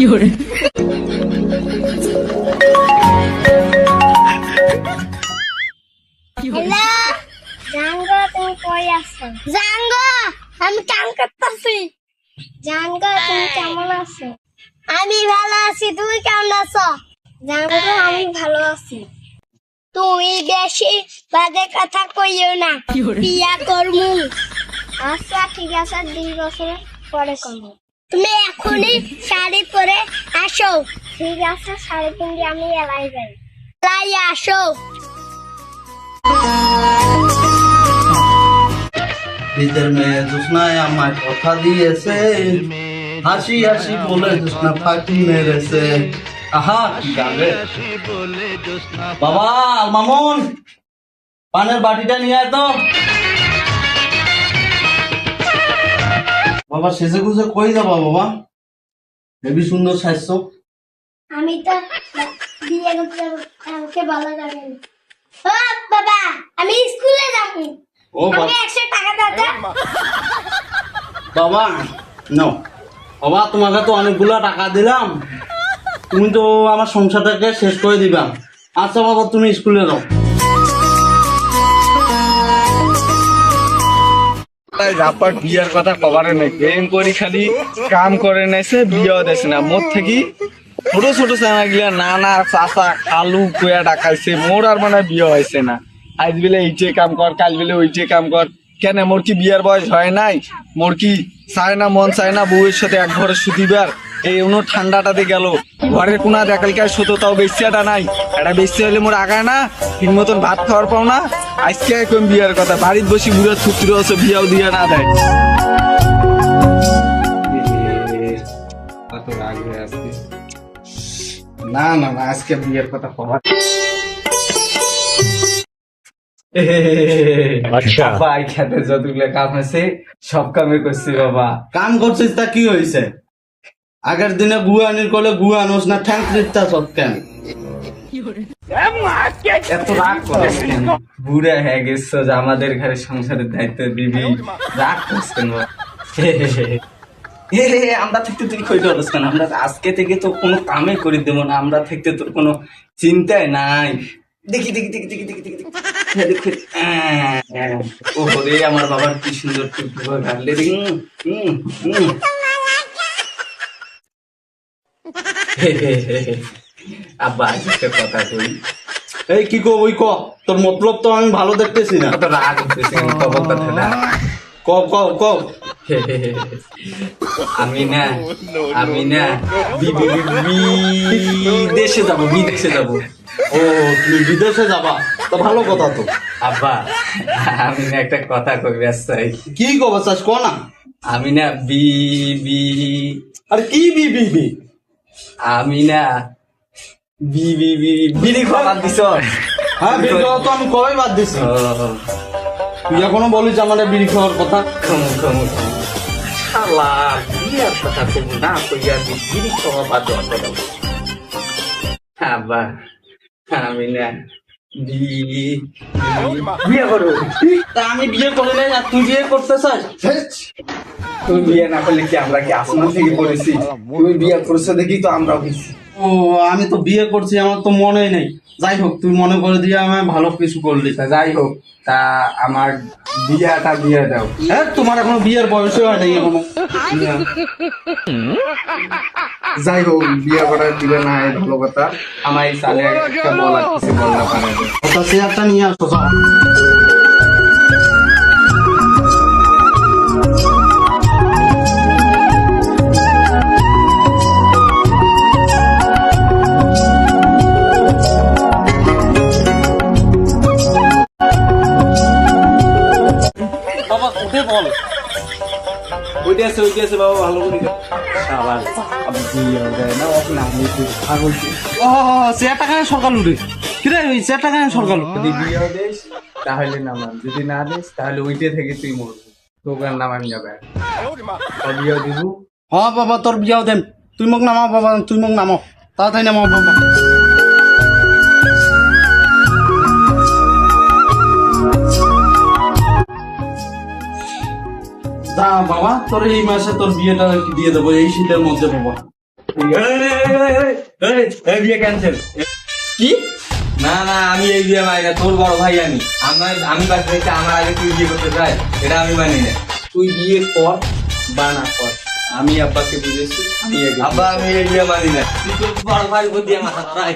Hello Django, তুমি কই আছো? জাঙ্গো, আমি কাম করতেছি। জাঙ্গো, তুমি কেমন আছো? আমি ভালো আছি, তুমি কেমন আছো? জাঙ্গো, আমি ভালো আছি। তুমি বেশি বাজে কথা কইও না, বিয়া করমু। আচ্ছা ঠিক আছে, 2 বছর পরে করবো। তুমি এখনই শাড়ি পরে আসো। ঠিক আছে, শাড়ি পরে আমি এলাই যাই। এলাই আসো। ঈদের মেয়ে জোসনায় আমার কথা দিয়েছে, হাসি হাসি বলে জোসনা ফাঁকি মেরেছে। আহা কি গাবে। বাবা মামুন, পানের বাটিটা নিয়ে আয় তো। বাবা সেজে গুজে কই যাবা বাবা? হেবি সুন্দর সাজছো। আমি তো বিয়ে করতে আমাকে ভালো লাগে না। ও বাবা, আমি স্কুলে যাবো। ও আমাকে 100 টাকা দাও তো। বাবা নাও। বাবা তোমাকে তো অনেকগুলা টাকা দিলাম, তুমি তো আমার সংসারটাকে শেষ করে দিবা। আচ্ছা বাবা তুমি স্কুলে যাও। রাপার বিয়ার কথা কবারে নাই, প্রেম করি খালি কাম করে নাইছে, বিয়েও দেছে না। মোর থেকে ছোট ছোট চানা গিলা নানা চাচা খালু কুয়া ডাকাইছে, মোর আর মানে বিয়ে হয়েছে না। আজ বেলে এইটে কাম কর, কাল বেলে ওইটে কাম কর। কেন মোর কি বিয়ার বয়স হয় নাই? মোর কি চায় না, মন চায় না বউয়ের সাথে এক ঘরে শুতিবার? এই উনো ঠান্ডাটাতে গেল, ঘরের কোনা দেখালকার শুতো তাও বেশিয়াটা নাই। এটা বেশি হলে মোর আগায় না, ঠিক মতন ভাত খাওয়ার পাও না। আজকে কম বিয়ার কথা, বাড়িতে বসে বুড়া ছুটি আছে, বিয়াও দিয়ে না দেয়। কত রাগ হয়ে আসছে। না না না, আজকে বিয়ের কথা কবার বাবা খেতে যতগুলো কাম আছে সব কামে করছি বাবা। কাম করছিস তা কি হয়েছে? আগের দিনে গুয়া আনির কলে গুয়া আনোস না, ঠ্যাং ফ্রিজটা সব কেন? এত রাগ করিস কেন? বুড়া হয়ে গেছো যে আমাদের ঘরে সংসারের দায়িত্ব দিবি, রাগ করিস কেন? আমরা থাকতে তুই কইতে পারস কেন? আমরা আজকে থেকে তো কোনো কামে করে দেবো না, আমরা থাকতে তোর কোনো চিন্তাই নাই। দেখি দেখি দেখি দেখি দেখি দেখি দেখি ও রে আমার বাবার কি সুন্দর টুকটুক গালে দেখি। আব্বা আজকে কথা কই। এই কি কো ওই ক, তোর মতলব তো আমি ভালো দেখতেছি না। কত রাগ উঠতেছে খবর কথা না। ক ক ক। আমি না বিদেশে যাবো, বিদেশে যাবো। ও তুমি বিদেশে যাবা, তো ভালো কথা তো। আব্বা আমি না একটা কথা কই চাই। কি কবা চাস ক না। আমি না আর কি বি বি বি? আমি না বিড়ি খাওয়া দিছ। হ্যাঁ বিড়ি খাওয়া তো আমি কবে বাদ দিছি। তুই এখনো বলিস আমাদের বিড়ি খাওয়ার কথা। শালা বিয়ার কথা কইব না, কইয়া বিড়ি খাওয়া বাদ দেওয়া। আব্বা আমি না বিয়ে করো। তা আমি বিয়ে করি নাই আর তুই বিয়ে করতে চাস? তুমি বিয়ে না করলে কি আমরা কি আসমান থেকে পড়েছি? তুমি বিয়ে করছো দেখি তো আমরাও গেছি। ও আমি তো বিয়ে করছি, আমার তো মনেই নেই। যাই হোক তুই মনে করে দিয়ে আমি ভালো কিছু করলি। তা যাই হোক, তা আমার বিয়াটা দিয়ে দাও। হ্যাঁ তোমার এখনো বিয়ের বয়সই হয় নাই এখনো। যাই হোক বিয়ে করার দিবে না, এই ভালো কথা। আমার এই সালে একটা বলা কিছু বলতে পারে। ওটা চেয়ারটা নিয়ে আসো। বাবা উঠে বল। ওইটা আছে বাবা, ভালো করে আবার বিয়ে দেয় না না। আমি ও চেয়ারটা কেন সরকার উঠে? কিরে ওই চেয়ারটা কেন সরকার? যদি বিয়ে দিস তাহলে নামান, যদি না দিস তাহলে ওইটা থেকে তুই মরবি, তোকে নামান যাবে। বিয়ে দিব। হ্যাঁ বাবা তোর বিয়াও দেন, তুই মোক নামাও বাবা, তুই মোক নামাও, তাড়াতাড়ি নামাও বাবা। যা বাবা তোর এই মাসে তোর বিয়েটা দিয়ে দেবো, এই শীতের মধ্যে বাবা। বিয়ে ক্যান্সেল। কি? না না, আমি এই বিয়ে মানি না, তোর বড় ভাই আমি বাচ্চা থেকে আমার আগে তুই বিয়ে করতে চাই, এটা আমি মানি না। তুই বিয়ে কর বা না কর, আমি আব্বাকে বুঝেছি, আমি আব্বা আমি এই বিয়ে মানি না। তুই তোর বড় ভাই উপর দিয়ে মাথা ধরাই।